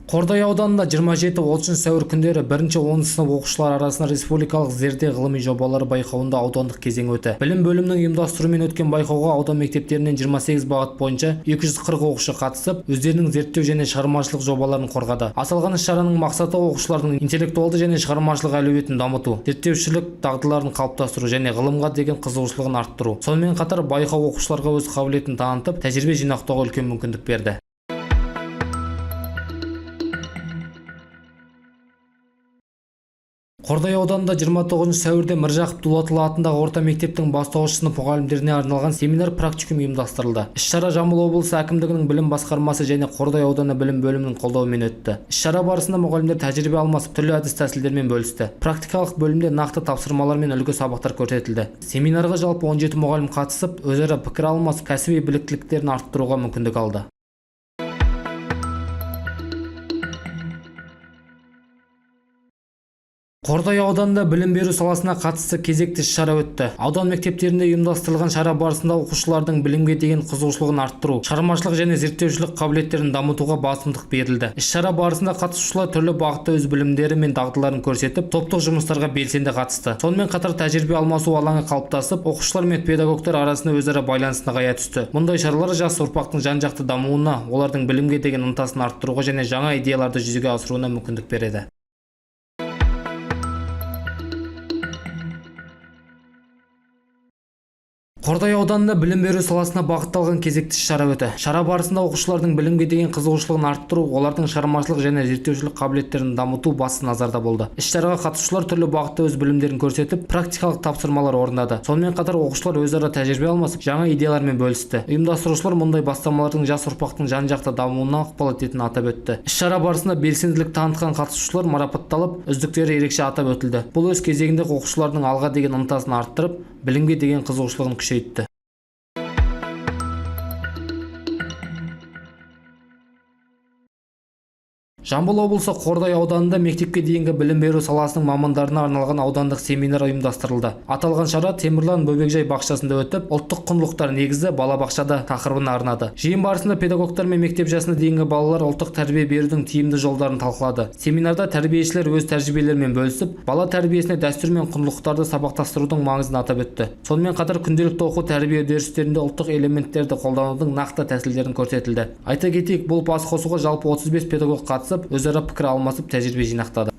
Қордай ауданында 27-30 сәуір күндері 1-10 сынып оқушылар арасында республикалық зерде ғылыми жобалары байқауында аудандық кезең өтті. Білім бөлімінің ұйымдастыруымен өткен байқауға аудан мектептерінен 28 бағыт бойынша 240 оқушы қатысып, өздерінің зерттеу және шығармашылық жобаларын қорғады. Аталған іс-шараның мақсаты оқушылардың интеллектуалды және шығармашылық әлеуетін дамыту, зерттеушілік дағдыларын қалыптастыру және ғылымға деген қызығушылығын арттыру. Сонымен қатар байқау оқушыларға өз қабілетін танытып, тәжірибе жинақтауға үлкен мүмкіндік берді. Қордай ауданында 29 сәуірде Міржақып Дулатұлы атындағы орта мектептің бастауыш сынып мұғалімдеріне арналған семинар практикум ұйымдастырылды. Іс-шара Жамбыл облысы әкімдігінің білім басқармасы және Қордай ауданы білім бөлімінің қолдауымен өтті. Іс-шара барысында мұғалімдер тәжірибе алмасып, түрлі әдіс-тәсілдермен бөлісті. Практикалық бөлімде нақты тапсырмалар мен үлгі сабақтар көрсетілді. Семинарға жалпы 17 мұғалім қатысып, өзара пікір алмасып, кәсіби біліктіліктерін арттыруға мүмкіндік алды. Қордай ауданында білім беру саласына қатысты кезекті іс-шара өтті. Аудан мектептерінде ұйымдастырылған шара барысында оқушылардың білімге деген қызығушылығын арттыру, шығармашылық және зерттеушілік қабілеттерін дамытуға басымдық берілді. Іс-шара барысында қатысушылар түрлі бағытта өз білімдері мен дағдыларын көрсетіп, топтық жұмыстарға белсенді қатысты. Сонымен қатар тәжірибе алмасу алаңы қалыптасып, оқушылар мен педагогтар арасында өзара байланыс нығая түсті. Мұндай шаралар жас ұрпақтың жан-жақты дамуына, олардың білімге деген ынтасын арттыруға және жаңа идеяларды жүзеге асыруына мүмкіндік береді. Қордай ауданында білім беру саласына бағытталған кезекті іс-шара өтті. Шара барысында оқушылардың білімге деген қызығушылығын арттыру, олардың шығармашылық және зерттеушілік қабілеттерін дамыту басты назарда болды. Іс-шараға қатысушылар түрлі бағытта өз білімдерін көрсетіп, практикалық тапсырмалар орындады. Сонымен қатар оқушылар өзара тәжірибе алмасып, жаңа идеялармен бөлісті. Ұйымдастырушылар мұндай бастамалардың жас ұрпақтың жан-жақты дамуына ықпал ететінін атап өтті. Іс-шара барысында белсенділік танытқан қатысушылар марапатталып, үздіктері ерекше атап өтілді. Бұл өз кезегінде оқушылардың алға деген ынтасын арттырып, білімге деген қызығушылығын күшейтті. Жамбыл облысы Қордай ауданында мектепке дейінгі білім беру саласының мамандарына арналған аудандық семинар ұйымдастырылды. Аталған шара Темірлан Бөбекжай бақшасында өтіп, ұлттық құндылықтар негізі балабақшада тақырыбына арнады. Жиын барысында педагогтар мен мектеп жасына дейінгі балалар ұлттық тәрбие берудің тиімді жолдарын талқылады. Семинарда тәрбиешілер өз тәжірибелерімен бөлісіп, бала тәрбиесіне дәстүр мен құндылықтарды сабақтастырудың маңызын атап өтті. Сонымен қатар күнделікті оқу тәрбие үдерістерінде ұлттық элементтерді қолданудың нақты тәсілдерін көрсетілді. Айта кетейік, бұл басқосуға жалпы 35 педагог қатысып, өзара пікір алмасып, тәжірибе жинақтады.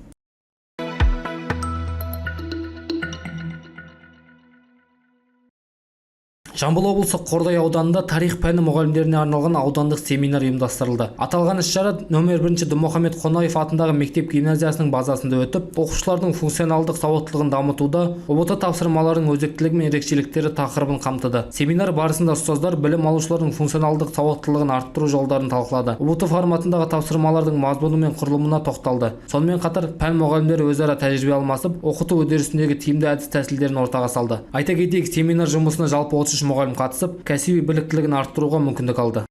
Жамбыл облысы Қордай ауданында тарих пәні мұғалімдеріне арналған аудандық семинар ұйымдастырылды. Аталған іс-шара нөмір 1 Дінмұхамед Қонаев атындағы мектеп гимназиясының базасында өтіп, оқушылардың функционалдық сауаттылығын дамытуда ұбт тапсырмаларының өзектілігі мен ерекшеліктері тақырыбын қамтыды. Семинар барысында ұстаздар білім алушылардың функционалдық сауаттылығын арттыру жолдарын талқылады. ұбт форматындағы тапсырмалардың мазмұны мен құрылымына тоқталды. Сонымен қатар пән мұғалімдері өзара тәжірибе алмасып, оқыту үдерісіндегі тиімді әдіс-тәсілдерін ортаға салды. Айта кетейік, семинар жұмысына жалпы 33 мұғалім қатысып, кәсіби біліктілігін арттыруға мүмкіндік алды.